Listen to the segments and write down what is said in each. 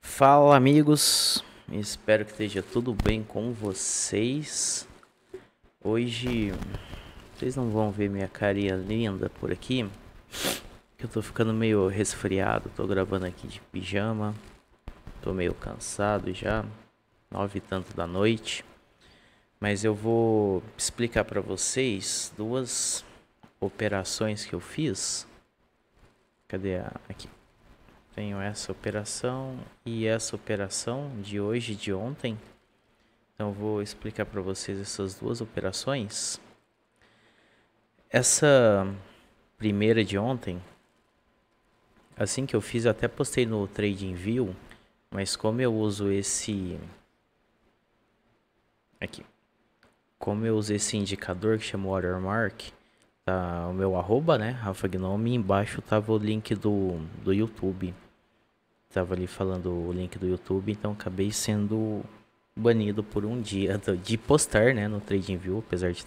Fala amigos, espero que esteja tudo bem com vocês. Hoje vocês não vão ver minha carinha linda por aqui, que eu tô ficando meio resfriado, tô gravando aqui de pijama, tô meio cansado já, 9h e tanto da noite. Mas eu vou explicar para vocês duas operações que eu fiz. Cadê aqui? Tenho essa operação e essa operação de hoje e de ontem. Então vou explicar para vocês essas duas operações. Essa primeira de ontem, assim que eu fiz, eu até postei no TradingView, mas como eu uso esse aqui, como eu uso esse indicador que chama Watermark, tá o meu arroba, né, Rafa Gnome, e embaixo tava o link do YouTube. Tava ali falando o link do YouTube, então acabei sendo banido por um dia de postar, né, no TradingView, apesar de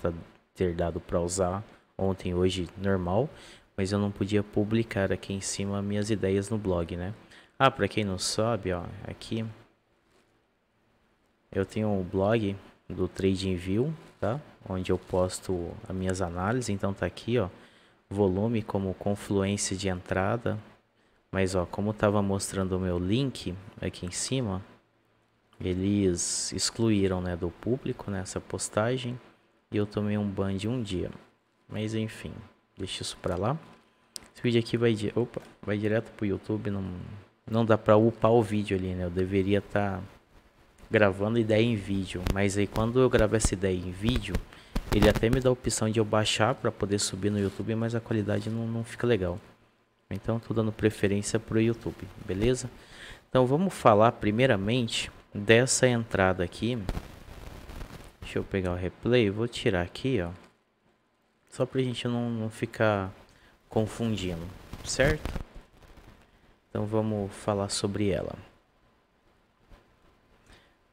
ter dado para usar ontem, hoje, normal, mas eu não podia publicar aqui em cima minhas ideias no blog, né? Ah, para quem não sabe, ó, aqui eu tenho um blog do TradingView, tá? Onde eu posto as minhas análises, então tá aqui, ó, volume como confluência de entrada, mas ó, como tava mostrando o meu link aqui em cima, eles excluíram, né, do público nessa postagem e eu tomei um ban de um dia. Mas enfim, deixa isso pra lá. Esse vídeo aqui vai direto pro YouTube, não dá pra upar o vídeo ali, né? Eu deveria estar gravando ideia em vídeo, mas aí quando eu gravo essa ideia em vídeo, ele até me dá a opção de eu baixar pra poder subir no YouTube, mas a qualidade não fica legal. Então tô dando preferência pro YouTube, beleza? Então vamos falar primeiramente dessa entrada aqui. Deixa eu pegar o replay, vou tirar aqui, ó. Só pra gente não ficar confundindo, certo? Então vamos falar sobre ela.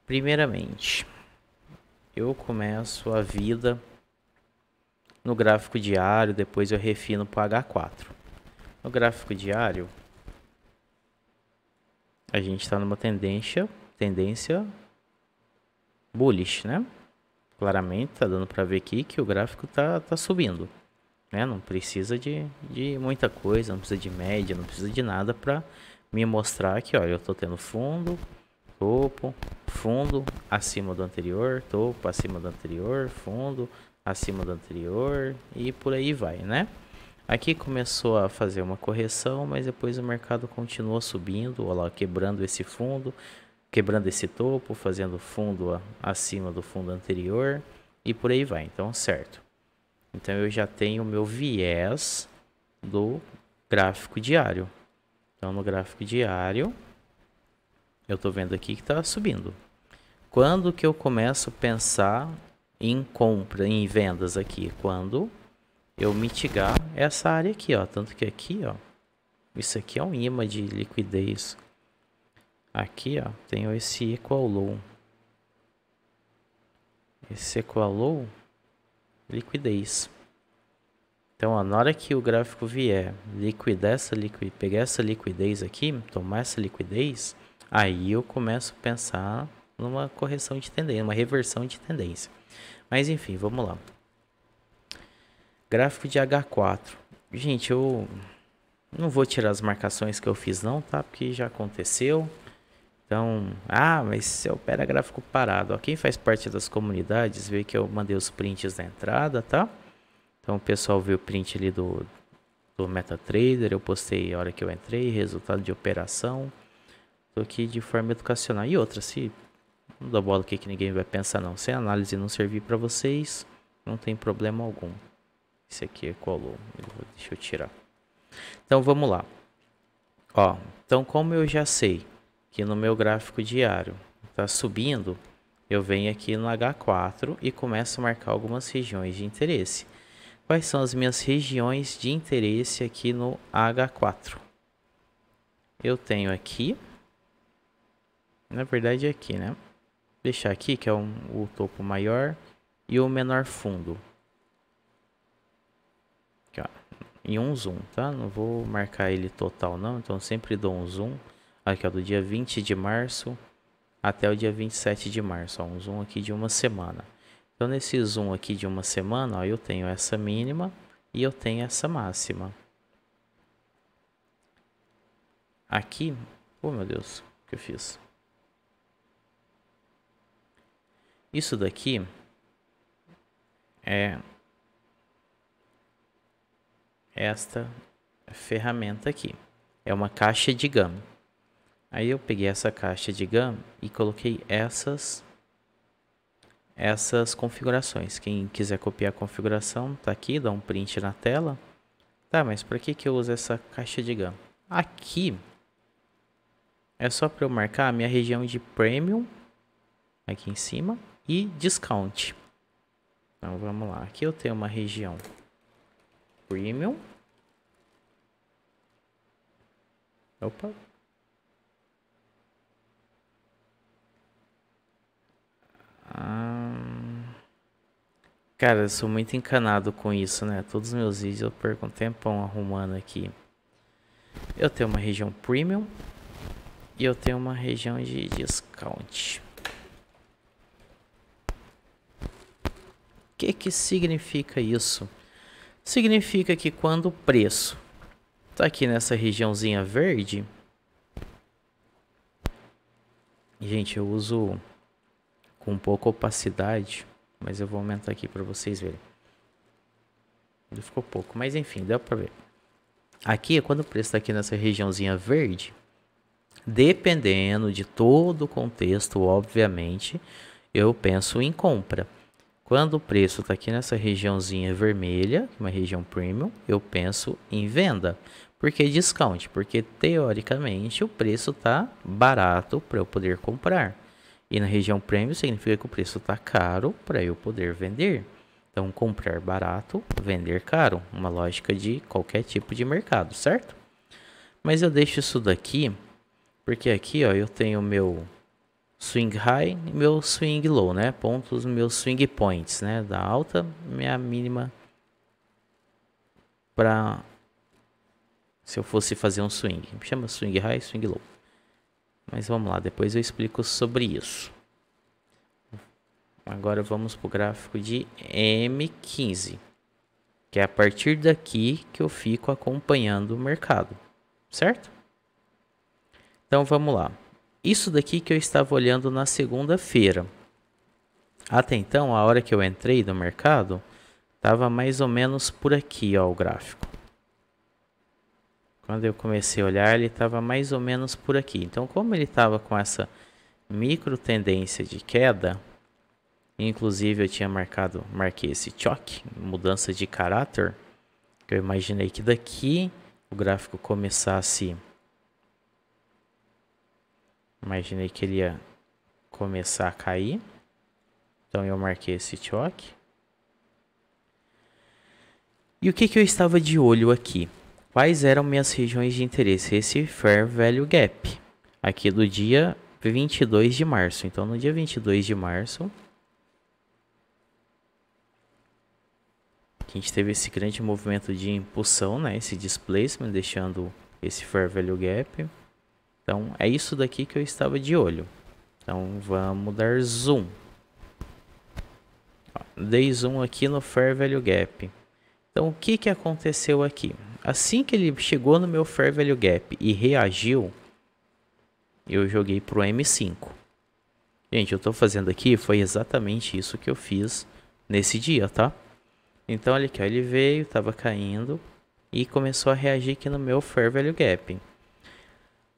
Primeiramente, eu começo a vida no gráfico diário, depois eu refino para H4. No gráfico diário, a gente está numa tendência bullish, né? Claramente tá dando para ver aqui que o gráfico tá subindo, né? Não precisa de muita coisa, não precisa de média, não precisa de nada para me mostrar que, olha, eu tô tendo fundo, topo, fundo acima do anterior, topo acima do anterior, fundo acima do anterior e por aí vai, né? Aqui começou a fazer uma correção, mas depois o mercado continuou subindo, olha lá, quebrando esse fundo, quebrando esse topo, fazendo fundo acima do fundo anterior e por aí vai. Então, certo. Então eu já tenho o meu viés do gráfico diário. Então no gráfico diário eu estou vendo aqui que está subindo. Quando que eu começo a pensar em compra, em vendas aqui? Quando eu mitigar essa área aqui, ó. Tanto que aqui, ó, isso aqui é um imã de liquidez. Aqui, ó, tenho esse equal low. Esse equal low, liquidez. Então, ó, na hora que o gráfico vier pegar essa liquidez aqui, tomar essa liquidez, aí eu começo a pensar numa correção de tendência, uma reversão de tendência. Mas enfim, vamos lá. Gráfico de H4. Gente, eu não vou tirar as marcações que eu fiz não, tá? Porque já aconteceu. Então, mas se opera gráfico parado. Ó, quem faz parte das comunidades vê que eu mandei os prints da entrada, tá? Então o pessoal viu o print ali do MetaTrader, eu postei a hora que eu entrei, resultado de operação. Tô aqui de forma educacional. E outra, se não dá bola aqui que ninguém vai pensar não. Se a análise não servir para vocês, não tem problema algum. Esse aqui colou. Deixa eu tirar. Então vamos lá. Ó, então como eu já sei que no meu gráfico diário está subindo, eu venho aqui no H4 e começo a marcar algumas regiões de interesse. Quais são as minhas regiões de interesse aqui no H4? Eu tenho aqui, na verdade é aqui, né? Vou deixar aqui que é o topo maior e o menor fundo. Aqui, ó, em um zoom, tá? Não vou marcar ele total não, então sempre dou um zoom. Aqui, ó, do dia 20 de março até o dia 27 de março, ó, um zoom aqui de uma semana. Então, nesse zoom aqui de uma semana, ó, eu tenho essa mínima e eu tenho essa máxima. Aqui, oh meu Deus, o que eu fiz? Isso daqui é esta ferramenta aqui. É uma caixa de GAN. Aí eu peguei essa caixa de GAN e coloquei essas configurações. Quem quiser copiar a configuração, tá aqui, dá um print na tela. Tá, mas para que eu uso essa caixa de GAN? Aqui é só para eu marcar a minha região de Premium, aqui em cima, e Discount. Então vamos lá, aqui eu tenho uma região Premium. Opa. Cara, eu sou muito encanado com isso, né? Todos os meus vídeos eu perco um tempão arrumando aqui. Eu tenho uma região Premium e eu tenho uma região de Discount. O que significa isso? Significa que quando o preço tá aqui nessa regiãozinha verde... Gente, eu uso com pouca opacidade, mas eu vou aumentar aqui para vocês verem. Ele ficou pouco, mas enfim, deu para ver. Aqui, quando o preço está aqui nessa regiãozinha verde, dependendo de todo o contexto, obviamente, eu penso em compra. Quando o preço está aqui nessa regiãozinha vermelha, uma região premium, eu penso em venda. Por que discount? Porque teoricamente o preço está barato para eu poder comprar. E na região premium significa que o preço está caro para eu poder vender. Então, comprar barato, vender caro. Uma lógica de qualquer tipo de mercado, certo? Mas eu deixo isso daqui, porque aqui ó, eu tenho meu swing high e meu swing low, né? Pontos, meus swing points, né? Da alta, minha mínima para... Se eu fosse fazer um swing. Chama swing high, swing low. Mas vamos lá, depois eu explico sobre isso. Agora vamos para o gráfico de M15. Que é a partir daqui que eu fico acompanhando o mercado. Certo? Então vamos lá. Isso daqui que eu estava olhando na segunda-feira. Até então, a hora que eu entrei no mercado, estava mais ou menos por aqui, ó, o gráfico. Quando eu comecei a olhar, ele estava mais ou menos por aqui. Então, como ele estava com essa micro tendência de queda, inclusive eu tinha marquei esse choque, mudança de caráter, que eu imaginei que daqui o gráfico começasse... Imaginei que ele ia começar a cair. Então eu marquei esse choque. E o que eu estava de olho aqui? Quais eram minhas regiões de interesse? Esse Fair Value Gap. Aqui do dia 22 de março. Então no dia 22 de março, a gente teve esse grande movimento de impulsão, né? Esse displacement, deixando esse Fair Value Gap. Então é isso daqui que eu estava de olho. Então vamos dar zoom. Dei zoom aqui no Fair Value Gap. Então o que aconteceu aqui? Assim que ele chegou no meu Fair Value Gap e reagiu, eu joguei pro M5. Gente, eu estou fazendo aqui, foi exatamente isso que eu fiz nesse dia, tá? Então olha aqui, ó, ele veio, estava caindo e começou a reagir aqui no meu Fair Value Gap.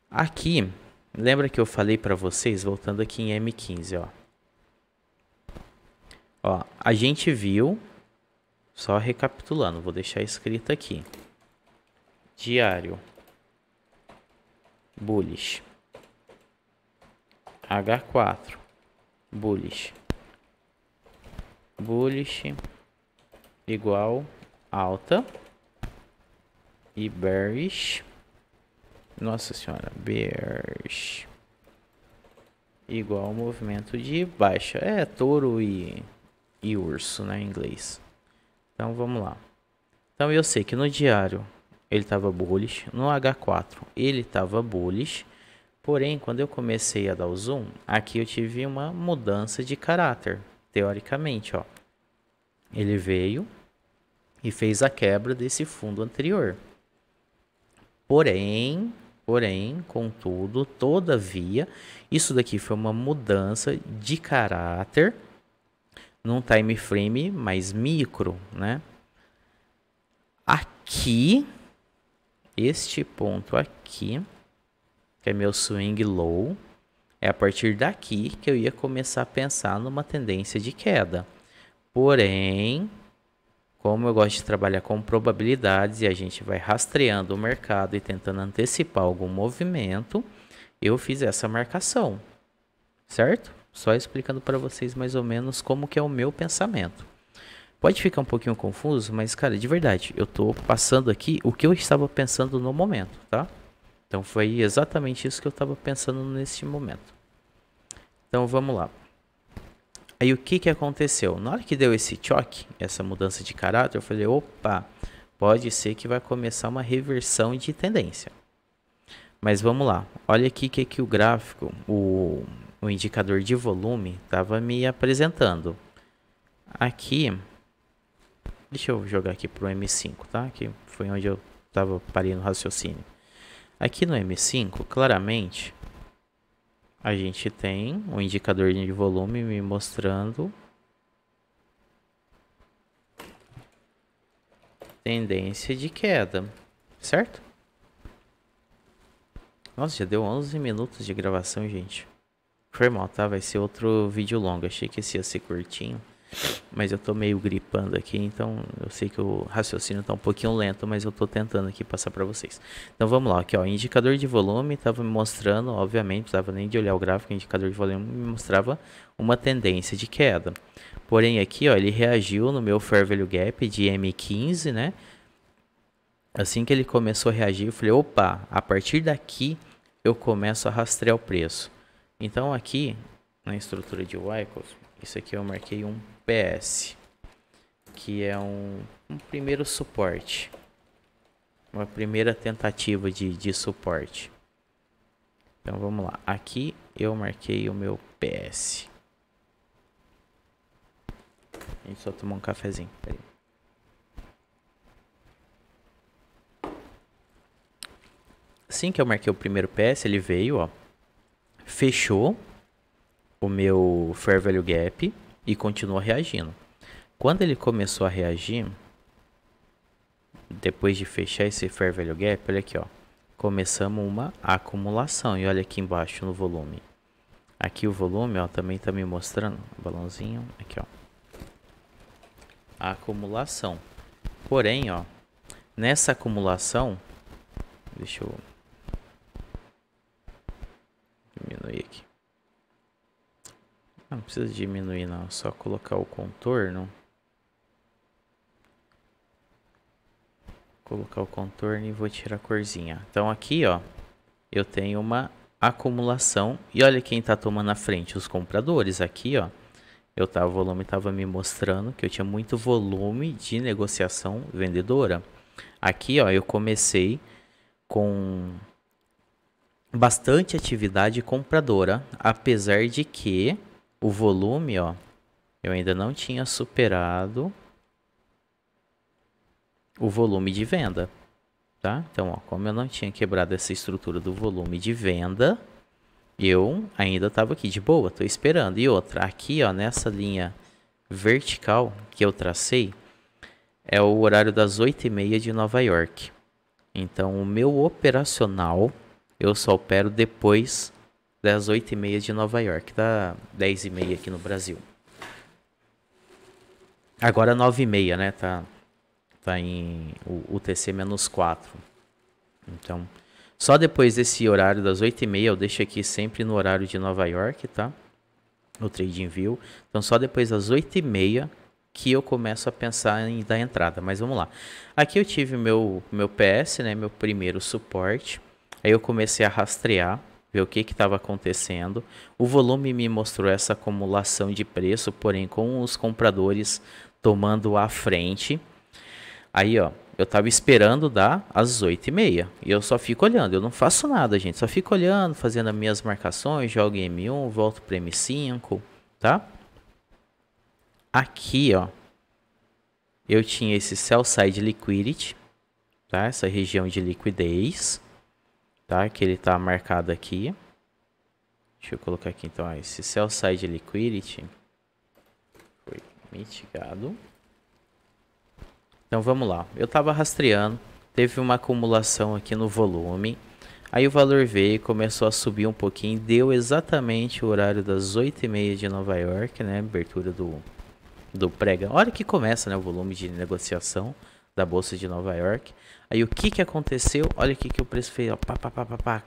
Aqui, lembra que eu falei para vocês, voltando aqui em M15, ó. Ó, a gente viu, só recapitulando, vou deixar escrito aqui. Diário. Bullish. H4. Bullish. Bullish igual alta. E bearish. Nossa senhora, bearish igual movimento de baixa. É touro e urso, né, em inglês. Então vamos lá. Então eu sei que no diário ele estava bullish, no H4 ele estava bullish, Porém, quando eu comecei a dar o zoom, aqui eu tive uma mudança de caráter, teoricamente, ó. Ele veio e fez a quebra desse fundo anterior. Porém, contudo, todavia, isso daqui foi uma mudança de caráter num time frame mais micro, né? Aqui, este ponto aqui, que é meu swing low, é a partir daqui que eu ia começar a pensar numa tendência de queda. Porém, como eu gosto de trabalhar com probabilidades e a gente vai rastreando o mercado e tentando antecipar algum movimento, eu fiz essa marcação, certo? Só explicando para vocês mais ou menos como que é o meu pensamento. Pode ficar um pouquinho confuso, mas cara, de verdade, eu tô passando aqui o que eu estava pensando no momento, tá? Então foi exatamente isso que eu estava pensando nesse momento. Então vamos lá. Aí o que aconteceu? Na hora que deu esse choque, essa mudança de caráter, eu falei, opa, pode ser que vai começar uma reversão de tendência. Mas vamos lá, olha aqui que o gráfico, o indicador de volume estava me apresentando. Aqui, deixa eu jogar aqui para o M5, tá? Que foi onde eu parei no raciocínio. Aqui no M5, claramente, a gente tem um indicador de volume me mostrando tendência de queda, certo? Nossa, já deu 11 minutos de gravação, gente. Foi mal, tá? Vai ser outro vídeo longo. Achei que esse ia ser curtinho, mas eu tô meio gripando aqui, então eu sei que o raciocínio tá um pouquinho lento, mas eu tô tentando aqui passar para vocês. Então vamos lá, aqui ó, indicador de volume tava me mostrando, obviamente, não precisava nem de olhar o gráfico, o indicador de volume me mostrava uma tendência de queda. Porém aqui ó, ele reagiu no meu Fair Value Gap de M15, né? Assim que ele começou a reagir, eu falei, opa, a partir daqui eu começo a rastrear o preço. Então aqui, na estrutura de Wyckoff, isso aqui eu marquei um PS, que é um primeiro suporte, uma primeira tentativa de suporte. Então vamos lá, aqui eu marquei o meu PS. A gente só tomar um cafezinho. Peraí. Assim que eu marquei o primeiro PS, ele veio, ó, fechou o meu Fair Value Gap e continua reagindo. Quando ele começou a reagir, depois de fechar esse Fair Value Gap, olha aqui, ó, começamos uma acumulação. E olha aqui embaixo no volume. Aqui o volume, ó, também tá me mostrando, balãozinho, aqui, ó, a acumulação. Porém, ó, nessa acumulação, deixa eu diminuir aqui. Não precisa diminuir não, é só colocar o contorno. Colocar o contorno e vou tirar a corzinha. Então aqui, ó, eu tenho uma acumulação. E olha quem tá tomando a frente, os compradores. Aqui, ó, o volume tava me mostrando que eu tinha muito volume de negociação vendedora. Aqui, ó, eu comecei com bastante atividade compradora, apesar de que o volume, ó, eu ainda não tinha superado o volume de venda, tá? Então, ó, como eu não tinha quebrado essa estrutura do volume de venda, eu ainda estava aqui de boa, tô esperando. E outra, aqui, ó, nessa linha vertical que eu tracei, é o horário das 8h30 de Nova York. Então, o meu operacional, eu só opero depois das 8h30 de Nova York, tá? 10h30 aqui no Brasil. Agora 9h30, né? Tá em UTC-4. Então, só depois desse horário das 8h30, eu deixo aqui sempre no horário de Nova York, tá? O TradingView. Então, só depois das 8h30 que eu começo a pensar em dar entrada. Mas vamos lá. Aqui eu tive meu PS, né? Meu primeiro suporte. Aí eu comecei a rastrear, ver o que estava acontecendo. O volume me mostrou essa acumulação de preço, porém com os compradores tomando a frente. Aí, ó, eu tava esperando dar às 8h30. E eu só fico olhando, eu não faço nada, gente. Só fico olhando, fazendo as minhas marcações, jogo em M1, volto para M5, tá? Aqui, ó, eu tinha esse Sell Side Liquidity, tá? Essa região de liquidez, tá? Que ele tá marcado aqui. Deixa eu colocar aqui, então, ó, esse Sell Side Liquidity foi mitigado. Então vamos lá, eu estava rastreando, teve uma acumulação aqui no volume, aí o valor veio e começou a subir um pouquinho, deu exatamente o horário das 8h30 de Nova York, né, abertura do pregão, hora que começa, né, o volume de negociação da Bolsa de Nova York. Aí o que aconteceu? Olha aqui que o preço fez, ó,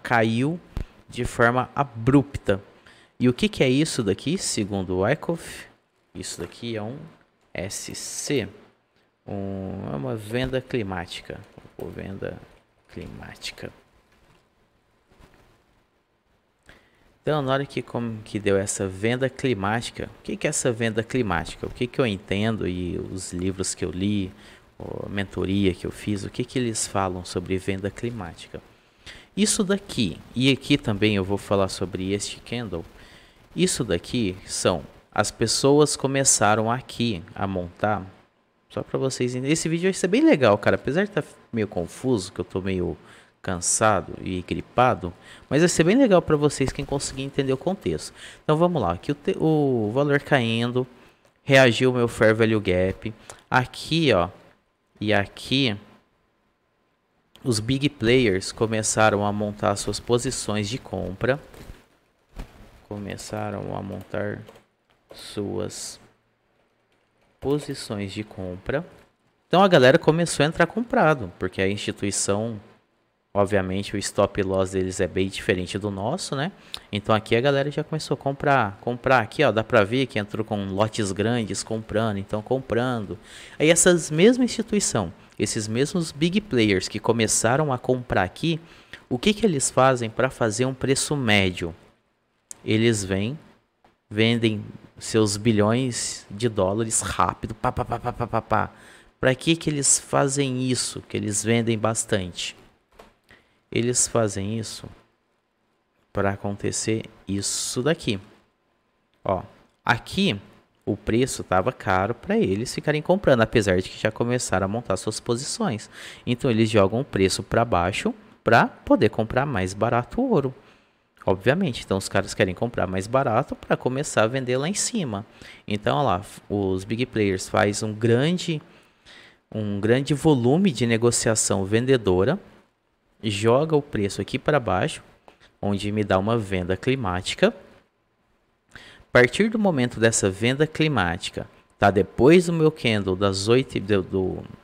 caiu de forma abrupta. E o que é isso daqui, segundo o Wyckoff? Isso daqui é um SC. É uma venda climática. Venda climática. Então, na hora que deu essa venda climática, o que é essa venda climática? O que eu entendo e os livros que eu li, a mentoria que eu fiz, o que eles falam sobre venda climática? Isso daqui, e aqui também eu vou falar sobre este candle. Isso daqui são, as pessoas começaram aqui a montar. Só pra vocês entenderem. Esse vídeo vai ser bem legal, cara. Apesar de estar meio confuso, que eu tô meio cansado e gripado. Mas vai ser bem legal pra vocês quem conseguir entender o contexto. Então vamos lá. Aqui o valor caindo. Reagiu o meu Fair Value Gap. Aqui, ó. E aqui. Os big players começaram a montar suas posições de compra. Começaram a montar suas posições de compra. Então a galera começou a entrar comprado, porque a instituição, obviamente o stop loss deles é bem diferente do nosso, né? Então aqui a galera já começou a comprar aqui, ó, dá pra ver que entrou com lotes grandes comprando, então comprando. Aí essas mesmas instituição, esses mesmos big players que começaram a comprar aqui, o que eles fazem para fazer um preço médio? Eles vendem seus bilhões de dólares rápido, Para que eles fazem isso? Que eles vendem bastante. Eles fazem isso para acontecer isso daqui. Ó, aqui o preço estava caro para eles ficarem comprando, apesar de que já começaram a montar suas posições. Então eles jogam o preço para baixo para poder comprar mais barato o ouro. Obviamente, então os caras querem comprar mais barato para começar a vender lá em cima. Então, olha lá, os big players fazem um grande volume de negociação vendedora, joga o preço aqui para baixo, onde me dá uma venda climática. A partir do momento dessa venda climática, tá depois do meu candle das 8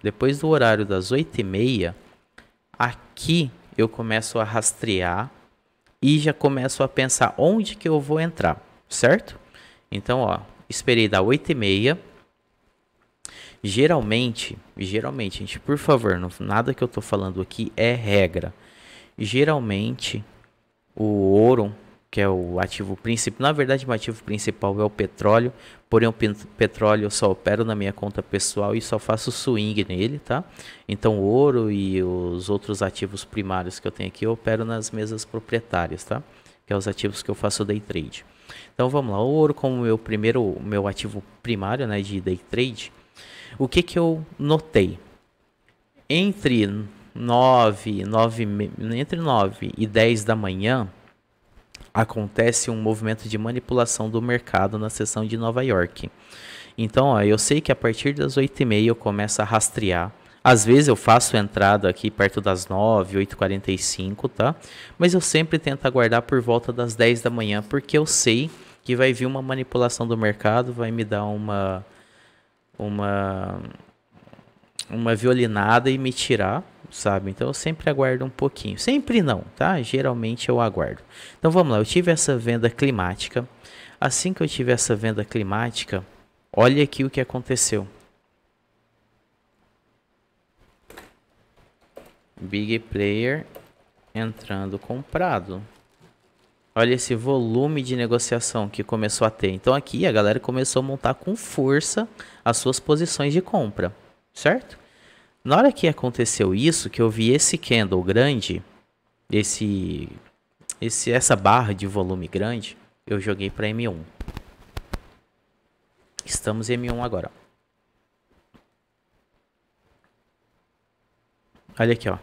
depois do horário das 8h30, aqui eu começo a rastrear e já começo a pensar onde que eu vou entrar, certo? Então, ó, esperei dar 8h30. Geralmente, gente, por favor, nada que eu tô falando aqui é regra. Geralmente, o ouro, que é o ativo principal, na verdade, o ativo principal é o petróleo, porém o petróleo eu só opero na minha conta pessoal e só faço swing nele, tá? Então o ouro e os outros ativos primários que eu tenho aqui eu opero nas mesas proprietárias, tá? Que é os ativos que eu faço day trade. Então vamos lá, o ouro como meu ativo primário, né, de day trade. O que eu notei? Entre 9 e 10 da manhã, acontece um movimento de manipulação do mercado na seção de Nova York. Então, ó, eu sei que a partir das 8h30 eu começo a rastrear. Às vezes eu faço entrada aqui perto das 9, 8h45, tá? Mas eu sempre tento aguardar por volta das 10 da manhã, porque eu sei que vai vir uma manipulação do mercado, vai me dar uma violinada e me tirar, sabe? Então eu sempre aguardo um pouquinho. Sempre não, tá? Geralmente eu aguardo. Então vamos lá, eu tive essa venda climática. Assim que eu tive essa venda climática, olha aqui o que aconteceu. Big player entrando comprado. Olha esse volume de negociação que começou a ter. Então aqui a galera começou a montar com força as suas posições de compra, certo? Na hora que aconteceu isso, que eu vi esse candle grande, essa barra de volume grande, eu joguei para M1. Estamos em M1 agora. Olha aqui, ó.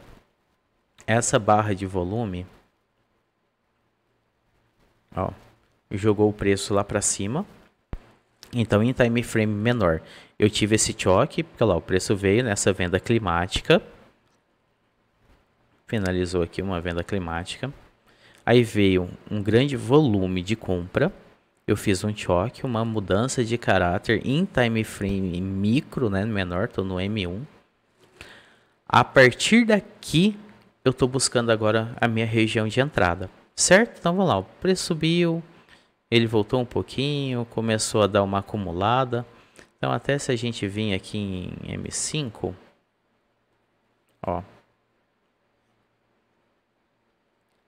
Essa barra de volume, ó, jogou o preço lá para cima. Então, em time frame menor, eu tive esse choque, porque lá o preço veio nessa venda climática. Finalizou aqui uma venda climática. Aí veio um grande volume de compra. Eu fiz um choque, uma mudança de caráter em time frame micro, né, menor, estou no M1. A partir daqui, eu estou buscando agora a minha região de entrada, certo? Então vamos lá, o preço subiu, ele voltou um pouquinho, começou a dar uma acumulada. Então até se a gente vir aqui em M5, ó,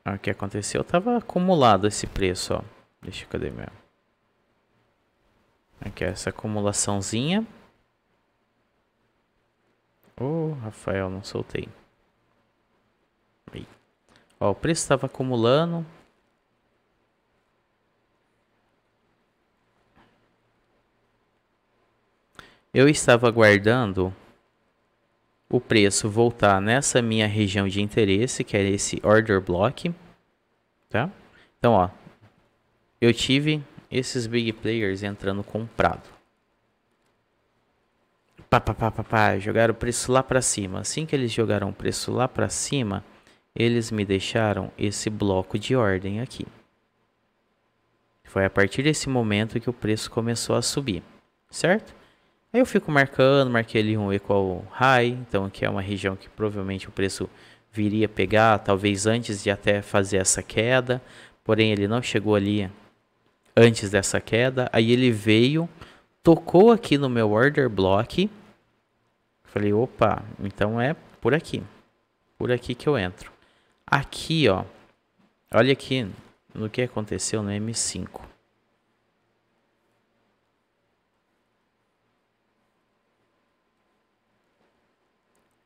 o que aconteceu? Tava acumulado esse preço, ó. Deixa eu, cadê meu? Aqui essa acumulaçãozinha. Rafael, não soltei. Aí. Ó, o preço estava acumulando. Eu estava aguardando o preço voltar nessa minha região de interesse, que é esse order block, tá? Então, ó, eu tive esses big players entrando comprado. Jogaram o preço lá para cima. Assim que eles jogaram o preço lá para cima, eles me deixaram esse bloco de ordem aqui. Foi a partir desse momento que o preço começou a subir, certo? Aí eu fico marquei ali um equal high, então aqui é uma região que provavelmente o preço viria pegar, talvez antes de até fazer essa queda, porém ele não chegou ali antes dessa queda. Aí ele veio, tocou aqui no meu order block, falei, opa, então é por aqui que eu entro. Aqui, ó, olha aqui no que aconteceu no M5.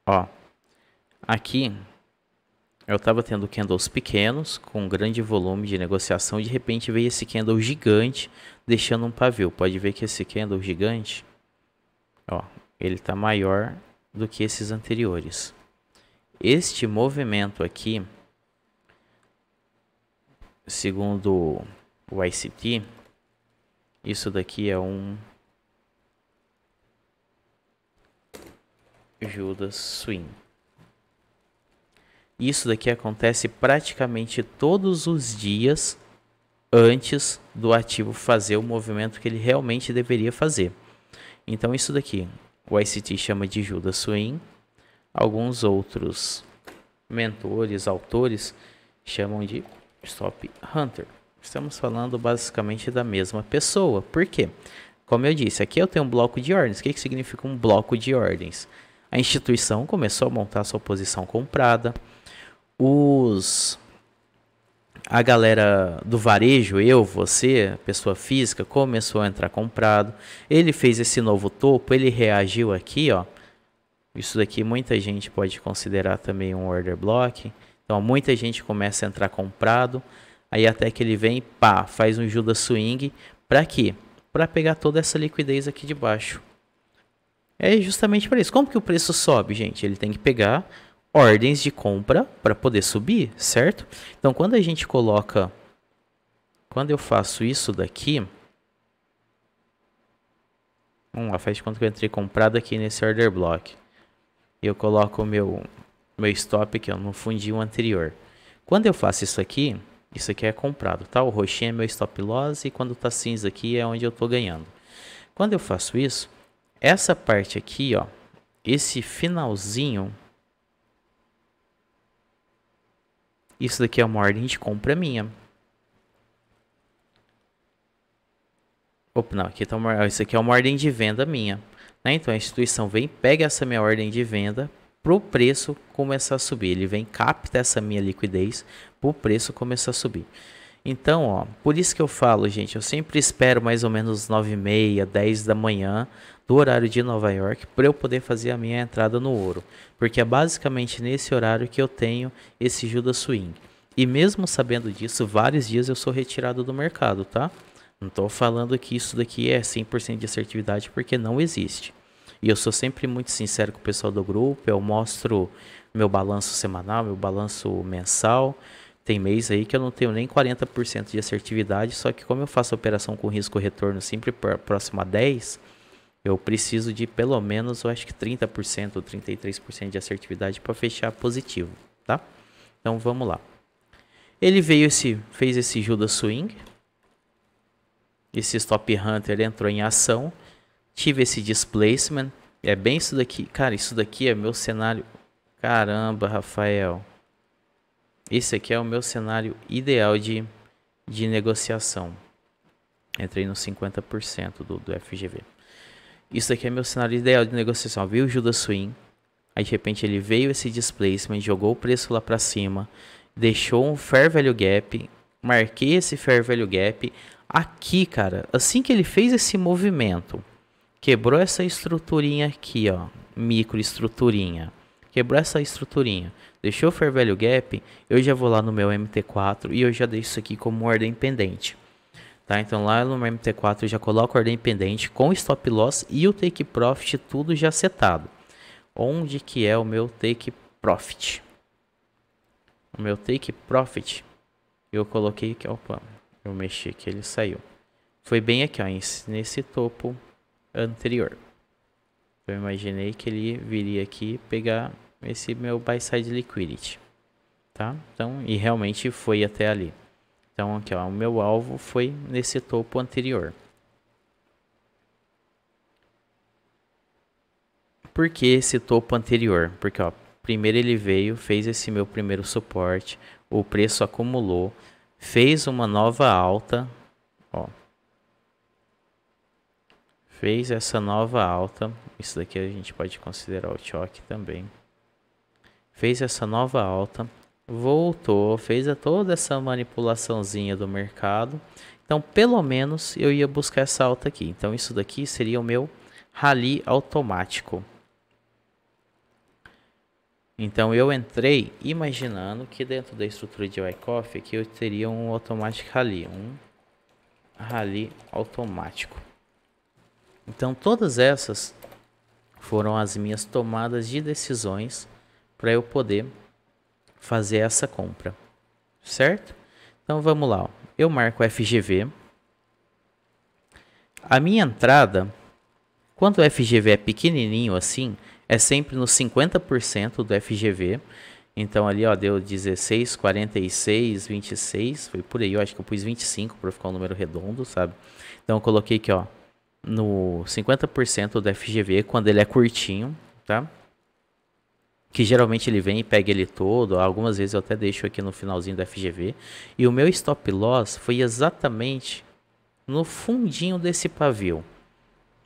Ó, aqui eu estava tendo candles pequenos com grande volume de negociação. De repente veio esse candle gigante deixando um pavio. Pode ver que esse candle gigante, ó, ele está maior do que esses anteriores. Este movimento aqui, segundo o ICT, isso daqui é um Judas Swing. Isso daqui acontece praticamente todos os dias antes do ativo fazer o movimento que ele realmente deveria fazer. Então isso daqui o ICT chama de Judas Swing. Alguns outros mentores, autores chamam de Stop Hunter. Estamos falando basicamente da mesma pessoa. Por quê? Como eu disse, aqui eu tenho um bloco de ordens. O que significa um bloco de ordens? A instituição começou a montar sua posição comprada. A galera do varejo, eu, você, pessoa física, começou a entrar comprado. Ele fez esse novo topo, ele reagiu aqui, ó. Isso daqui muita gente pode considerar também um order block. Então muita gente começa a entrar comprado. Aí até que ele vem, pá, faz um Judas Swing. Para quê? Para pegar toda essa liquidez aqui de baixo. É justamente para isso. Como que o preço sobe, gente? Ele tem que pegar ordens de compra para poder subir, certo? Então, quando a gente coloca... Quando eu faço isso daqui... Vamos lá, faz de conta que eu entrei comprado aqui nesse order block. Eu coloco o meu stop aqui, ó, no fundinho anterior. Quando eu faço isso aqui é comprado, tá? O roxinho é meu stop loss e quando tá cinza aqui é onde eu tô ganhando. Quando eu faço isso, essa parte aqui, ó, esse finalzinho, isso daqui é uma ordem de compra minha. Opa, não, aqui tá isso aqui é uma ordem de venda minha. Né? Então a instituição vem, pega essa minha ordem de venda para o preço começar a subir. Ele vem, capta essa minha liquidez para o preço começar a subir. Então, ó, por isso que eu falo, gente, eu sempre espero mais ou menos 9h30, 10 da manhã do horário de Nova York para eu poder fazer a minha entrada no ouro, porque é basicamente nesse horário que eu tenho esse Judas Swing. E mesmo sabendo disso, vários dias eu sou retirado do mercado, tá? Não estou falando que isso daqui é 100% de assertividade, porque não existe. E eu sou sempre muito sincero com o pessoal do grupo, eu mostro meu balanço semanal, meu balanço mensal. Tem mês aí que eu não tenho nem 40% de assertividade, só que como eu faço operação com risco retorno sempre próximo a 10, eu preciso de pelo menos, eu acho que 30% ou 33% de assertividade para fechar positivo, tá? Então vamos lá. Ele fez esse Judas Swing, esse Stop Hunter entrou em ação, tive esse displacement, é bem isso daqui, cara, isso daqui é meu cenário, caramba, Rafael, esse aqui é o meu cenário ideal de negociação, entrei no 50% do FGV, isso aqui é meu cenário ideal de negociação, viu o Judas Swing, aí de repente ele veio esse displacement, jogou o preço lá para cima, deixou um Fair Value Gap, marquei esse Fair Value Gap, aqui cara, assim que ele fez esse movimento, quebrou essa estruturinha aqui, ó, microestruturinha. Quebrou essa estruturinha. Deixou o Fair Value Gap, eu já vou lá no meu MT4 e eu já deixo isso aqui como ordem pendente. Tá? Então lá no meu MT4 eu já coloco a ordem pendente com Stop Loss e o Take Profit tudo já setado. Onde que é o meu Take Profit? O meu Take Profit, eu coloquei aqui, opa, eu mexi aqui, ele saiu. Foi bem aqui, ó, nesse topo anterior. Eu imaginei que ele viria aqui pegar esse meu buy side liquidity, tá? Então, e realmente foi até ali. Então, aqui, ó, o meu alvo foi nesse topo anterior. Por que esse topo anterior? Porque, ó, primeiro ele veio, fez esse meu primeiro suporte, o preço acumulou, fez uma nova alta, ó. Fez essa nova alta, isso daqui a gente pode considerar o choque também. Fez essa nova alta, voltou, fez toda essa manipulaçãozinha do mercado. Então, pelo menos eu ia buscar essa alta aqui. Então, isso daqui seria o meu rally automático. Então, eu entrei imaginando que dentro da estrutura de Wyckoff aqui eu teria um automatic rally, um rally automático. Então, todas essas foram as minhas tomadas de decisões para eu poder fazer essa compra, certo? Então, vamos lá. Ó. Eu marco FGV. A minha entrada, quando o FGV é pequenininho assim, é sempre no 50% do FGV. Então, ali ó, deu 16, 46, 26, foi por aí. Eu acho que eu pus 25 para ficar um número redondo, sabe? Então, eu coloquei aqui, ó, no 50% do FGV, quando ele é curtinho, tá? Que geralmente ele vem e pega ele todo, algumas vezes eu até deixo aqui no finalzinho do FGV. E o meu stop loss foi exatamente no fundinho desse pavio.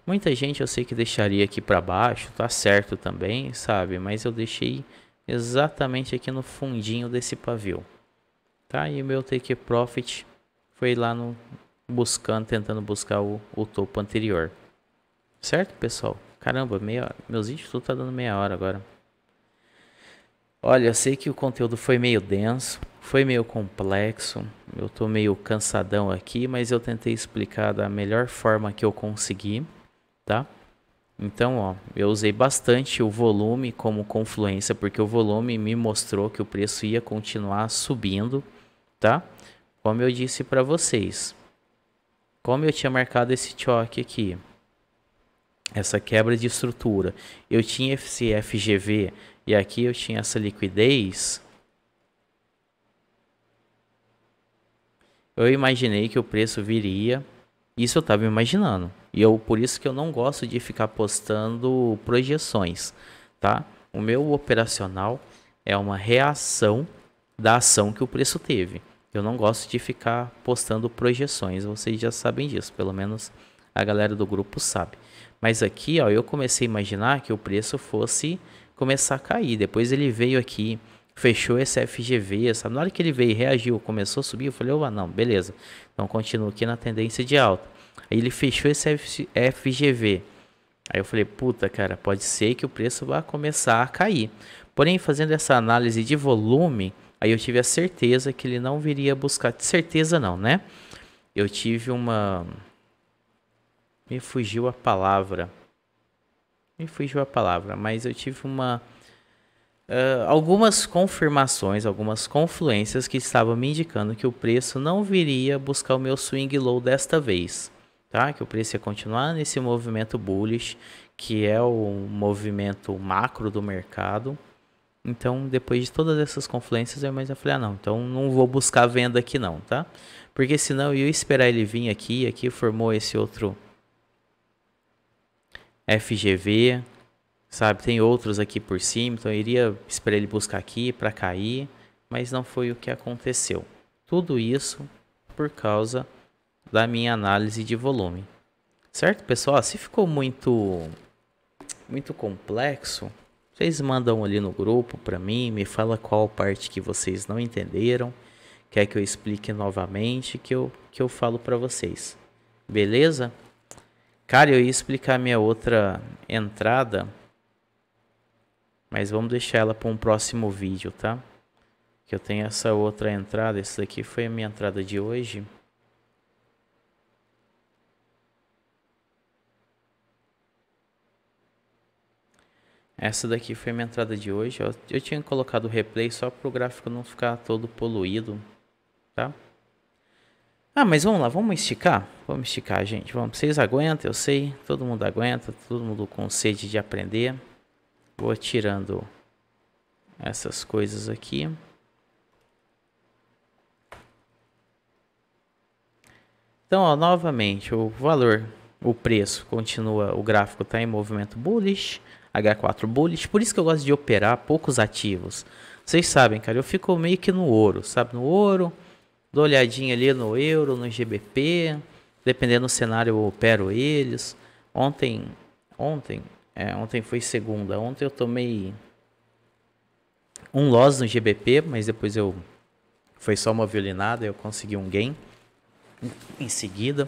Muita gente eu sei que deixaria aqui para baixo, tá certo também, sabe? Mas eu deixei exatamente aqui no fundinho desse pavio, tá? E o meu take profit foi lá no tentando buscar o topo anterior. Certo, pessoal? Caramba, meus vídeos tudo tá dando meia hora agora. Olha, eu sei que o conteúdo foi meio denso, foi meio complexo. Eu tô meio cansadão aqui, mas eu tentei explicar da melhor forma que eu consegui, tá? Então, ó, eu usei bastante o volume como confluência, porque o volume me mostrou que o preço ia continuar subindo, tá? Como eu disse para vocês. Como eu tinha marcado esse choque aqui, essa quebra de estrutura, eu tinha esse FGV e aqui eu tinha essa liquidez, eu imaginei que o preço viria, isso eu estava imaginando, e por isso que eu não gosto de ficar postando projeções, tá? O meu operacional é uma reação da ação que o preço teve. Eu não gosto de ficar postando projeções, vocês já sabem disso, pelo menos a galera do grupo sabe. Mas aqui, ó, eu comecei a imaginar que o preço fosse começar a cair. Depois ele veio aqui, fechou esse FGV, sabe? Na hora que ele veio e reagiu, começou a subir, eu falei, opa, não, beleza. Então continua aqui na tendência de alta. Aí ele fechou esse FGV. Aí eu falei, puta, cara, pode ser que o preço vá começar a cair. Porém, fazendo essa análise de volume, aí eu tive a certeza que ele não viria buscar. Certeza não, né? Eu tive uma... Me fugiu a palavra. Mas eu tive algumas confirmações, algumas confluências que estavam me indicando que o preço não viria buscar o meu swing low desta vez, tá? Que o preço ia continuar nesse movimento bullish, que é o movimento macro do mercado. Então, depois de todas essas confluências, eu falei, não, então não vou buscar venda aqui não, tá? Porque senão eu ia esperar ele vir aqui formou esse outro FGV, sabe? Tem outros aqui por cima, então eu iria esperar ele buscar aqui para cair, mas não foi o que aconteceu. Tudo isso por causa da minha análise de volume. Certo, pessoal? Se ficou muito complexo, vocês mandam ali no grupo para mim, me fala qual parte que vocês não entenderam, quer que eu explique novamente, que eu falo para vocês. Beleza? Cara, eu ia explicar minha outra entrada, mas vamos deixar ela para um próximo vídeo, tá? Que eu tenho essa outra entrada, essa daqui foi a minha entrada de hoje. Essa daqui foi a minha entrada de hoje. Eu tinha colocado o replay só para o gráfico não ficar todo poluído, tá? Ah, mas vamos lá, vamos esticar? Vamos esticar, gente. Vamos, vocês aguentam, eu sei. Todo mundo aguenta, todo mundo com sede de aprender. Vou tirando essas coisas aqui. Então, ó, novamente, o valor, o preço continua, o gráfico está em movimento bullish, H4 bullish. Por isso que eu gosto de operar poucos ativos. Vocês sabem, cara, eu fico meio que no ouro, sabe? No ouro, dou olhadinha ali no euro, no GBP. Dependendo do cenário, eu opero eles. Ontem foi segunda. Ontem eu tomei um loss no GBP, mas depois foi só uma violinada, eu consegui um gain em seguida.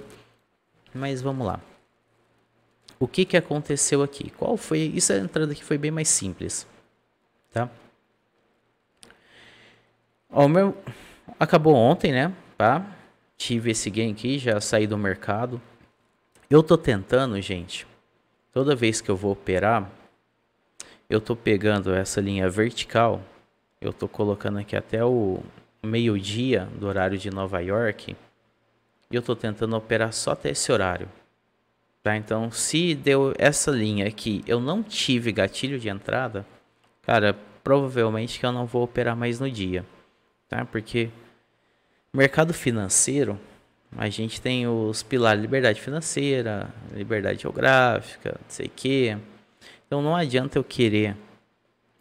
Mas vamos lá. O que aconteceu aqui? Qual foi? Isso, a entrada aqui foi bem mais simples, tá? Ó, acabou ontem, né? Tá? Tive esse gain aqui, já saí do mercado. Eu tô tentando, gente, toda vez que eu vou operar, eu tô pegando essa linha vertical, eu tô colocando aqui até o meio-dia do horário de Nova York, e eu tô tentando operar só até esse horário. Tá? Então, se deu essa linha aqui, eu não tive gatilho de entrada, cara, provavelmente que eu não vou operar mais no dia, tá? Porque mercado financeiro, a gente tem os pilares: liberdade financeira, liberdade geográfica, não sei o quê. Então não adianta eu querer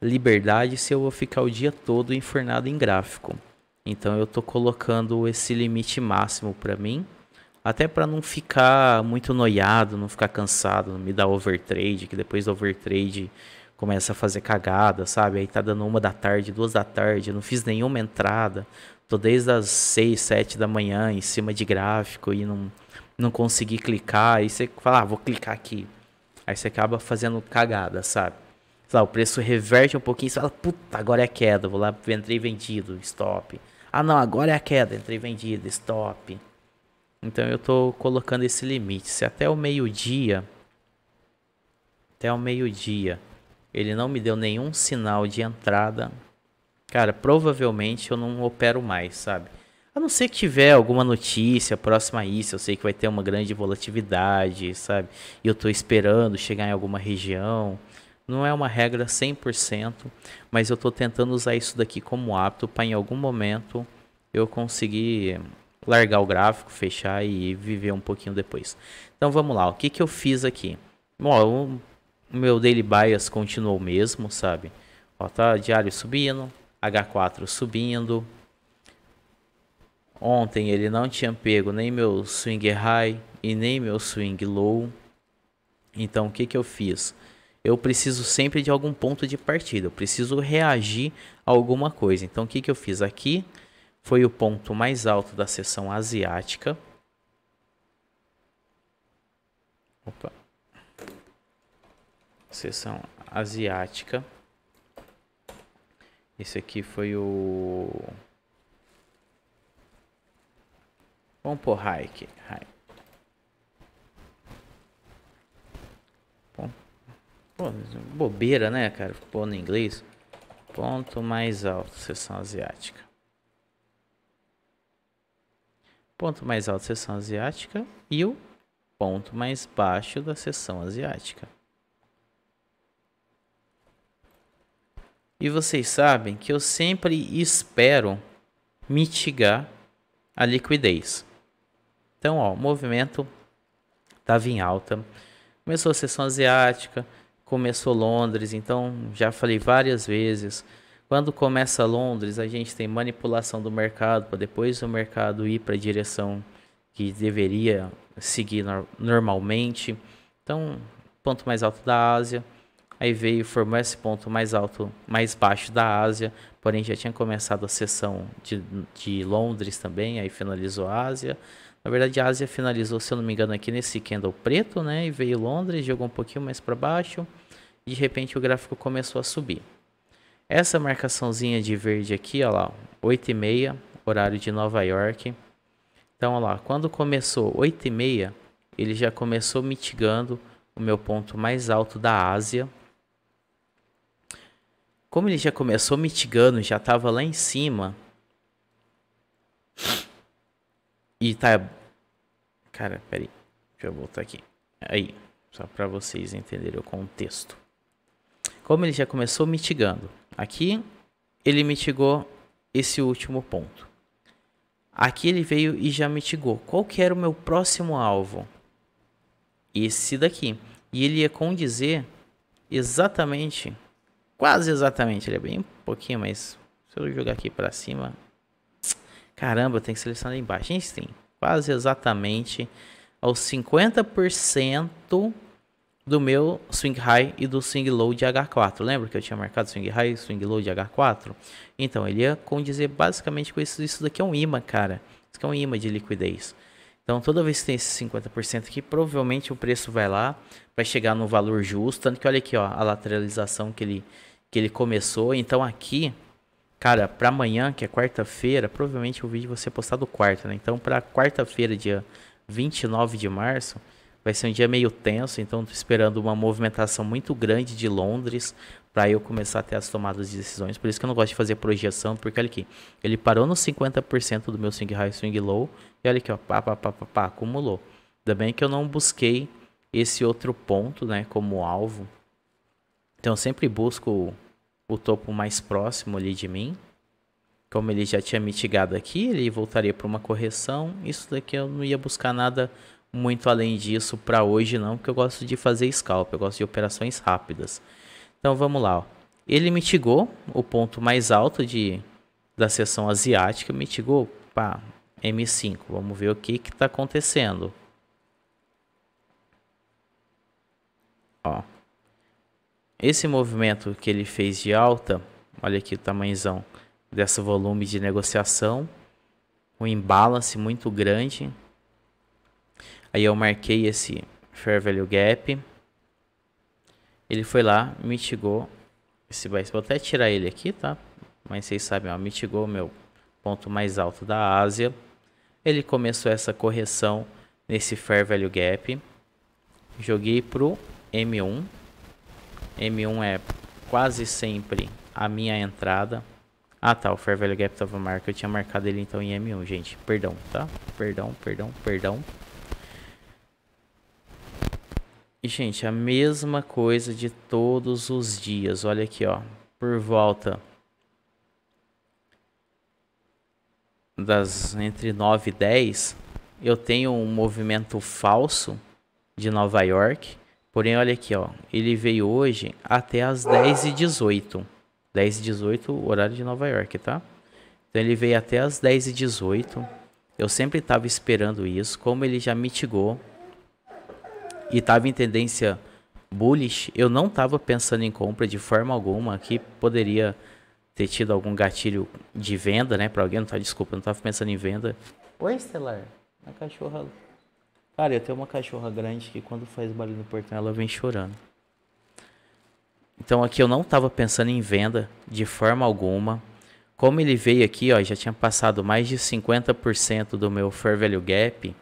liberdade se eu vou ficar o dia todo enfornado em gráfico. Então eu tô colocando esse limite máximo para mim, até para não ficar muito noiado, não ficar cansado, não me dar overtrade, que depois do overtrade começa a fazer cagada, sabe? Aí tá dando 1 da tarde, 2 da tarde, eu não fiz nenhuma entrada. Tô desde as 6, 7 da manhã em cima de gráfico e não consegui clicar. Aí você fala, vou clicar aqui. Aí você acaba fazendo cagada, sabe? Sei lá, o preço reverte um pouquinho e você fala, puta, agora é a queda. Vou lá, entrei vendido, stop. Ah, não, agora é a queda, entrei vendido, stop. Então eu tô colocando esse limite. Se até o meio-dia ele não me deu nenhum sinal de entrada, cara, provavelmente eu não opero mais, sabe? A não ser que tiver alguma notícia próxima a isso, eu sei que vai ter uma grande volatilidade, sabe? E eu tô esperando chegar em alguma região. Não é uma regra 100%, mas eu tô tentando usar isso daqui como hábito para em algum momento eu conseguir largar o gráfico, fechar e viver um pouquinho depois. Então vamos lá, o que eu fiz aqui? Bom, o meu daily bias continuou o mesmo, sabe? Ó, tá diário subindo, H4 subindo. Ontem ele não tinha pego nem meu swing high e nem meu swing low. Então o que eu fiz? eu preciso sempre de algum ponto de partida. Eu preciso reagir a alguma coisa. Então, o que eu fiz aqui? Foi o ponto mais alto da seção asiática. Opa. Seção asiática. Esse aqui foi o... Vamos pôr high aqui. High. Pô, bobeira, né, cara? Pô, no inglês. Ponto mais alto, seção asiática. Ponto mais alto, seção asiática. E o ponto mais baixo da seção asiática. E vocês sabem que eu sempre espero mitigar a liquidez. Então, ó, o movimento estava em alta. Começou a seção asiática, começou Londres. Então, já falei várias vezes. Quando começa Londres, a gente tem manipulação do mercado para depois o mercado ir para a direção que deveria seguir normalmente. Então, ponto mais alto da Ásia. Aí veio, formou esse ponto mais alto, mais baixo da Ásia, porém já tinha começado a sessão de Londres também, aí finalizou a Ásia. Na verdade a Ásia finalizou, se eu não me engano, aqui nesse candle preto, né? E veio Londres, jogou um pouquinho mais para baixo, e de repente o gráfico começou a subir. Essa marcaçãozinha de verde aqui, ó lá, 8h30, horário de Nova York. Então, ó lá, quando começou 8h30, ele já começou mitigando o meu ponto mais alto da Ásia. Como ele já começou mitigando, já estava lá em cima. E tá... Cara, peraí. Deixa eu voltar aqui. Aí, só para vocês entenderem o contexto. Como ele já começou mitigando. Aqui, ele mitigou esse último ponto. Aqui ele veio e já mitigou. Qual que era o meu próximo alvo? Esse daqui. E ele ia condizer exatamente... Quase exatamente, ele é bem pouquinho, mas se eu jogar aqui para cima, caramba, eu tenho que selecionar embaixo. A gente tem quase exatamente aos 50% do meu swing high e do swing low de H4. Lembra que eu tinha marcado swing high e swing low de H4? Então, ele ia condizer basicamente com isso. Isso daqui é um imã, cara. Isso aqui é um imã de liquidez. Então, toda vez que tem esse 50% aqui, provavelmente o preço vai lá, vai chegar no valor justo. Tanto que olha aqui, ó, a lateralização que ele começou. Então, aqui, cara, para amanhã, que é quarta-feira, provavelmente o vídeo vai ser postado quarta, né? Então, para quarta-feira, dia 29 de março, vai ser um dia meio tenso. Então, tô esperando uma movimentação muito grande de Londres para eu começar a ter as tomadas de decisões. Por isso que eu não gosto de fazer projeção, porque olha aqui, ele parou no 50% do meu swing high e swing low, e olha aqui, ó, pá, acumulou. Ainda bem que eu não busquei esse outro ponto, né, como alvo. Então, eu sempre busco o topo mais próximo ali de mim. Como ele já tinha mitigado aqui, ele voltaria para uma correção. Isso daqui eu não ia buscar nada muito além disso para hoje não, porque eu gosto de fazer scalp, eu gosto de operações rápidas. Então vamos lá, ó. Ele mitigou o ponto mais alto da seção asiática, mitigou para M5. Vamos ver o que está acontecendo. Ó. Esse movimento que ele fez de alta, olha aqui o tamanhozão desse volume de negociação, um imbalance muito grande. Aí eu marquei esse Fair Value Gap. Ele foi lá, mitigou esse bias. Vou até tirar ele aqui, tá? Mas vocês sabem, ó, mitigou o meu ponto mais alto da Ásia. Ele começou essa correção nesse Fair Value Gap. Joguei pro M1. M1 é quase sempre a minha entrada. Ah, tá, o Fair Value Gap tava marcado. Eu tinha marcado ele então em M1, gente. Perdão, tá? Perdão. E, gente, a mesma coisa de todos os dias. Olha aqui, ó. Por volta das entre 9 e 10, eu tenho um movimento falso de Nova York. Porém, olha aqui, ó. Ele veio hoje até as 10h18. 10h18, horário de Nova York, tá? Então, ele veio até as 10h18. Eu sempre estava esperando isso. Como ele já mitigou e estava em tendência bullish, eu não estava pensando em compra de forma alguma. Aqui poderia ter tido algum gatilho de venda, né, para alguém, não tá, desculpa, eu não estava pensando em venda. Oi, Estelar, a cachorra. Cara, eu tenho uma cachorra grande que quando faz barulho no portão ela vem chorando. Então aqui eu não estava pensando em venda de forma alguma. Como ele veio aqui, ó, já tinha passado mais de 50% do meu Fair Value Gap.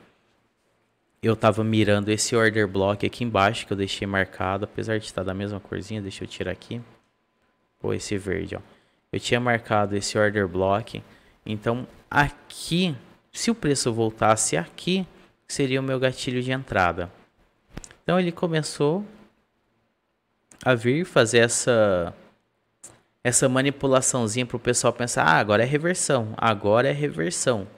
Eu estava mirando esse order block aqui embaixo que eu deixei marcado, apesar de estar da mesma corzinha, deixa eu tirar aqui. Pô, esse verde, ó. Eu tinha marcado esse order block. Então aqui, se o preço voltasse aqui, seria o meu gatilho de entrada. Então ele começou a vir fazer essa manipulaçãozinha para o pessoal pensar, ah, agora é reversão, agora é reversão,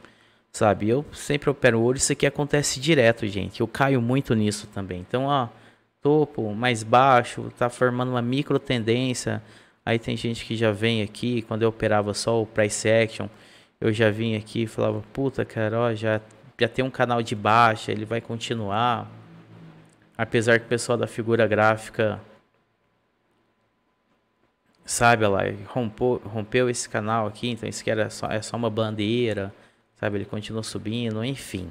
sabe? Eu sempre opero o olho, isso aqui acontece direto, gente. Eu caio muito nisso também. Então, ó, topo mais baixo, tá formando uma micro tendência. Aí tem gente que já vem aqui, quando eu operava só o price action, eu já vim aqui e falava, puta, cara, ó, já tem um canal de baixa, ele vai continuar. Apesar que o pessoal da figura gráfica, sabe, lá, rompeu esse canal aqui, então isso aqui é só uma bandeira, sabe, ele continua subindo, enfim.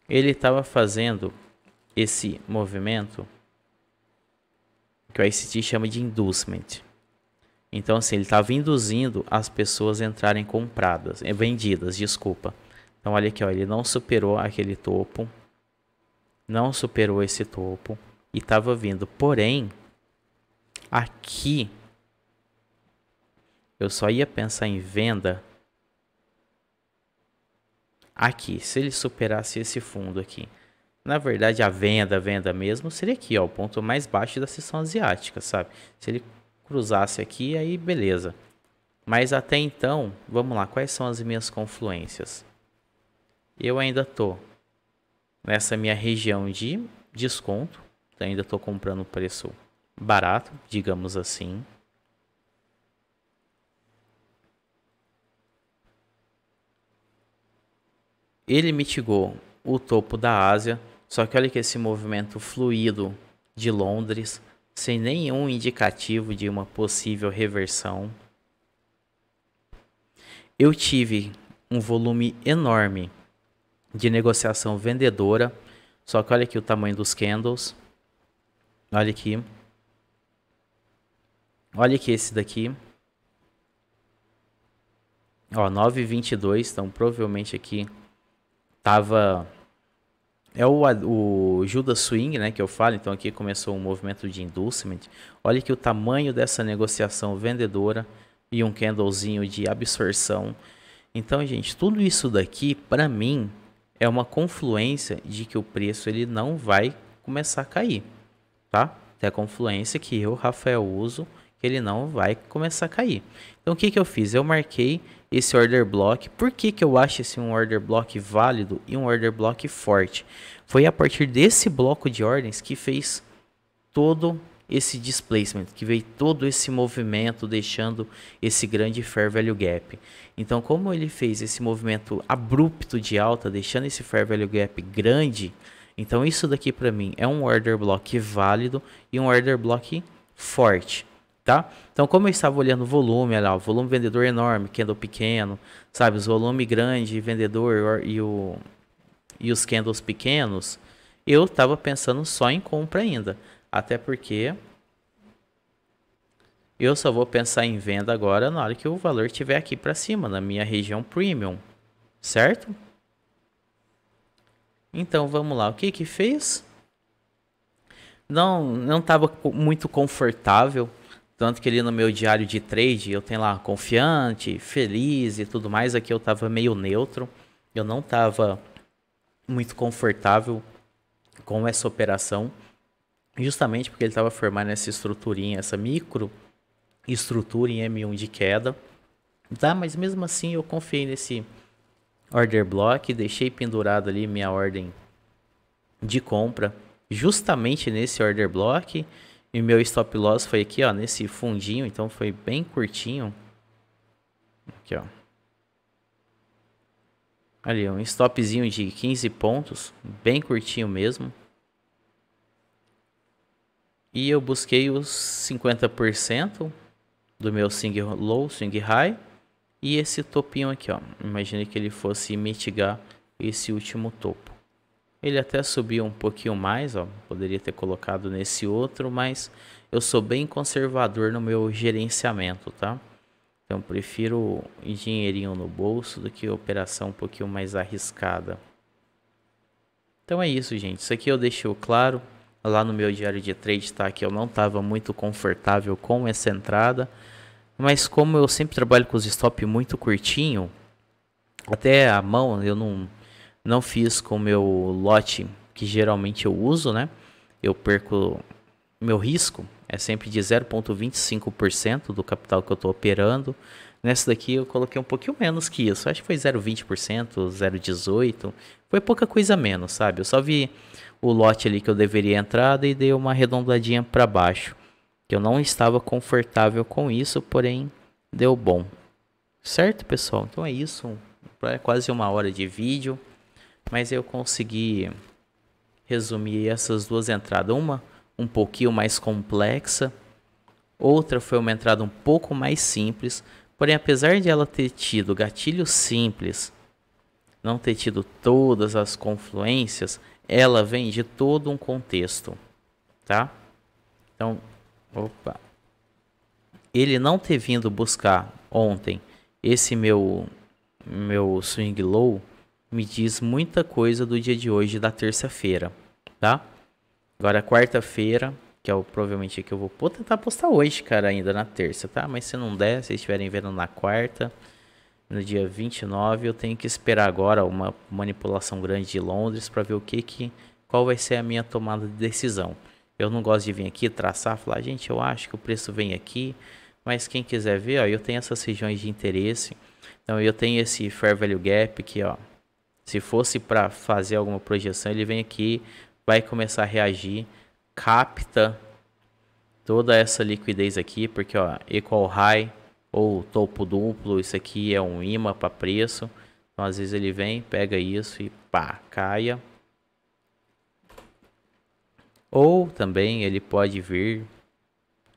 Ele estava fazendo esse movimento que o ICT chama de inducement. Então, assim, ele estava induzindo as pessoas a entrarem compradas, vendidas, desculpa. Então, olha aqui, ó, ele não superou aquele topo, não superou esse topo e estava vindo. Porém, aqui eu só ia pensar em venda aqui, se ele superasse esse fundo aqui. Na verdade, a venda mesmo seria aqui, ó, o ponto mais baixo da seção asiática, sabe? Se ele cruzasse aqui, aí beleza. Mas até então, vamos lá, quais são as minhas confluências? Eu ainda tô nessa minha região de desconto, ainda tô comprando preço barato, digamos assim. Ele mitigou o topo da Ásia, só que olha que esse movimento fluido de Londres, sem nenhum indicativo de uma possível reversão. Eu tive um volume enorme de negociação vendedora, só que olha aqui o tamanho dos candles. Olha aqui. Olha aqui esse daqui. Ó, 9,22, então provavelmente aqui tava... É o Judas Swing, né, que eu falo. Então aqui começou um movimento de inducement. Olha aqui o tamanho dessa negociação vendedora e um candlezinho de absorção. Então, gente, tudo isso daqui, para mim, é uma confluência de que o preço ele não vai começar a cair, tá? É a confluência que eu, Rafael, uso, que ele não vai começar a cair. Então, o que eu fiz? Eu marquei esse order block. Por que eu acho esse um order block válido e um order block forte? Foi a partir desse bloco de ordens que fez todo esse displacement, que veio todo esse movimento deixando esse grande fair value gap. Então, como ele fez esse movimento abrupto de alta, deixando esse fair value gap grande, então isso daqui para mim é um order block válido e um order block forte, tá? Então, como eu estava olhando o volume, olha lá, o volume vendedor enorme, candle pequeno, sabe, os volume grande vendedor e os candles pequenos, eu estava pensando só em compra ainda. Até porque eu só vou pensar em venda agora na hora que o valor estiver aqui para cima, na minha região premium, certo? Então vamos lá, o que fez? Não estava muito confortável, tanto que ali no meu diário de trade eu tenho lá confiante, feliz e tudo mais. Aqui eu estava meio neutro, eu não estava muito confortável com essa operação. Justamente porque ele estava formando essa estruturinha, essa micro estrutura em M1 de queda. Tá, mas mesmo assim eu confiei nesse order block, deixei pendurado ali minha ordem de compra, justamente nesse order block. E meu stop loss foi aqui, ó, nesse fundinho, então foi bem curtinho. Aqui, ó. Ali, um stopzinho de 15 pontos, bem curtinho mesmo. E eu busquei os 50% do meu swing low, swing high. E esse topinho aqui, ó. Imaginei que ele fosse mitigar esse último topo. Ele até subiu um pouquinho mais, ó. Poderia ter colocado nesse outro, mas eu sou bem conservador no meu gerenciamento, tá? Então prefiro dinheirinho no bolso do que operação um pouquinho mais arriscada. Então é isso, gente. Isso aqui eu deixei claro. Lá no meu diário de trade tá que eu não estava muito confortável com essa entrada. Mas como eu sempre trabalho com os stop muito curtinho, até a mão eu não fiz com o meu lote que geralmente eu uso, né? Eu perco, meu risco é sempre de 0,25% do capital que eu estou operando. Nessa daqui eu coloquei um pouquinho menos que isso, acho que foi 0,20%, 0,18%, foi pouca coisa menos, sabe? Eu só vi o lote ali que eu deveria entrar e dei uma arredondadinha para baixo. Que eu não estava confortável com isso, porém deu bom. Certo, pessoal? Então é isso. É quase 1 hora de vídeo, mas eu consegui resumir essas duas entradas. Uma um pouquinho mais complexa, outra foi uma entrada um pouco mais simples. Porém, apesar de ela ter tido gatilho simples, não ter tido todas as confluências, ela vem de todo um contexto, tá? Então, opa. Ele não ter vindo buscar ontem esse meu swing low me diz muita coisa do dia de hoje, da terça-feira, tá? Agora quarta-feira, que é o provavelmente que eu vou tentar postar hoje, cara, ainda na terça, tá? Mas se não der, se vocês estiverem vendo na quarta, no dia 29, eu tenho que esperar agora uma manipulação grande de Londres para ver qual vai ser a minha tomada de decisão. Eu não gosto de vir aqui traçar, falar, gente, eu acho que o preço vem aqui, mas quem quiser ver, ó, eu tenho essas regiões de interesse. Então eu tenho esse Fair Value Gap aqui, ó. Se fosse para fazer alguma projeção, ele vem aqui, vai começar a reagir, capta toda essa liquidez aqui, porque ó, Equal High ou topo duplo, isso aqui é um imã para preço. Então às vezes ele vem, pega isso e pá, caia. Ou também ele pode vir,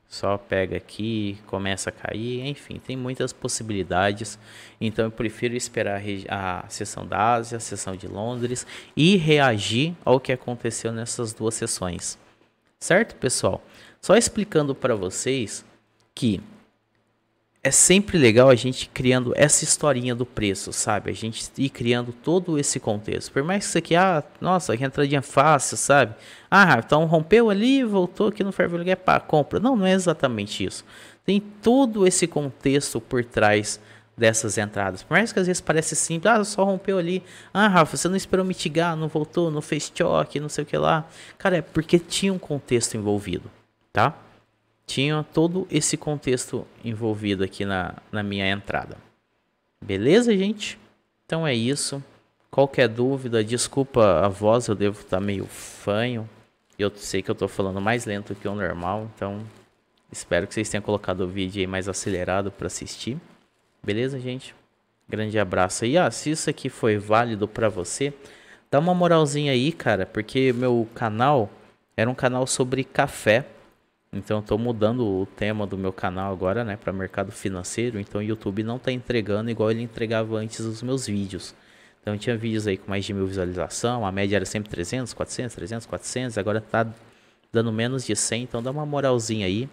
só pega aqui, começa a cair, enfim, tem muitas possibilidades. Então eu prefiro esperar a sessão da Ásia, a sessão de Londres e reagir ao que aconteceu nessas duas sessões. Certo, pessoal? Só explicando para vocês que é sempre legal a gente criando essa historinha do preço, sabe? A gente ir criando todo esse contexto. Por mais que isso aqui, nossa, que entradinha fácil, sabe? Então rompeu ali, voltou aqui no Fair Value Gap, compra. Não é exatamente isso. Tem todo esse contexto por trás dessas entradas. Por mais que às vezes parece simples, só rompeu ali. Rafa, você não esperou mitigar, não voltou, não fez choque, não sei o que lá. Cara, é porque tinha um contexto envolvido, tá? Tinha todo esse contexto envolvido aqui na minha entrada. Beleza, gente? Então é isso. Qualquer dúvida, desculpa a voz, eu devo estar meio fanho. Eu sei que eu estou falando mais lento que o normal, então espero que vocês tenham colocado o vídeo aí mais acelerado para assistir. Beleza, gente? Grande abraço aí. Se isso aqui foi válido para você, dá uma moralzinha aí, cara, porque meu canal era um canal sobre café. Então eu tô mudando o tema do meu canal agora, né, para mercado financeiro. Então o YouTube não tá entregando igual ele entregava antes os meus vídeos. Então tinha vídeos aí com mais de 1000 visualização, a média era sempre 300, 400, 300, 400, agora tá dando menos de 100, então dá uma moralzinha aí.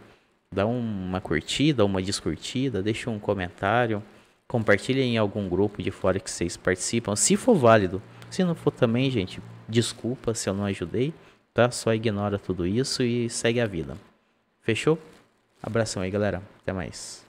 Dá uma curtida, uma descurtida, deixa um comentário, compartilha em algum grupo de fora que vocês participam, se for válido. Se não for também, gente, desculpa se eu não ajudei, tá? Só ignora tudo isso e segue a vida. Fechou? Abração aí, galera. Até mais.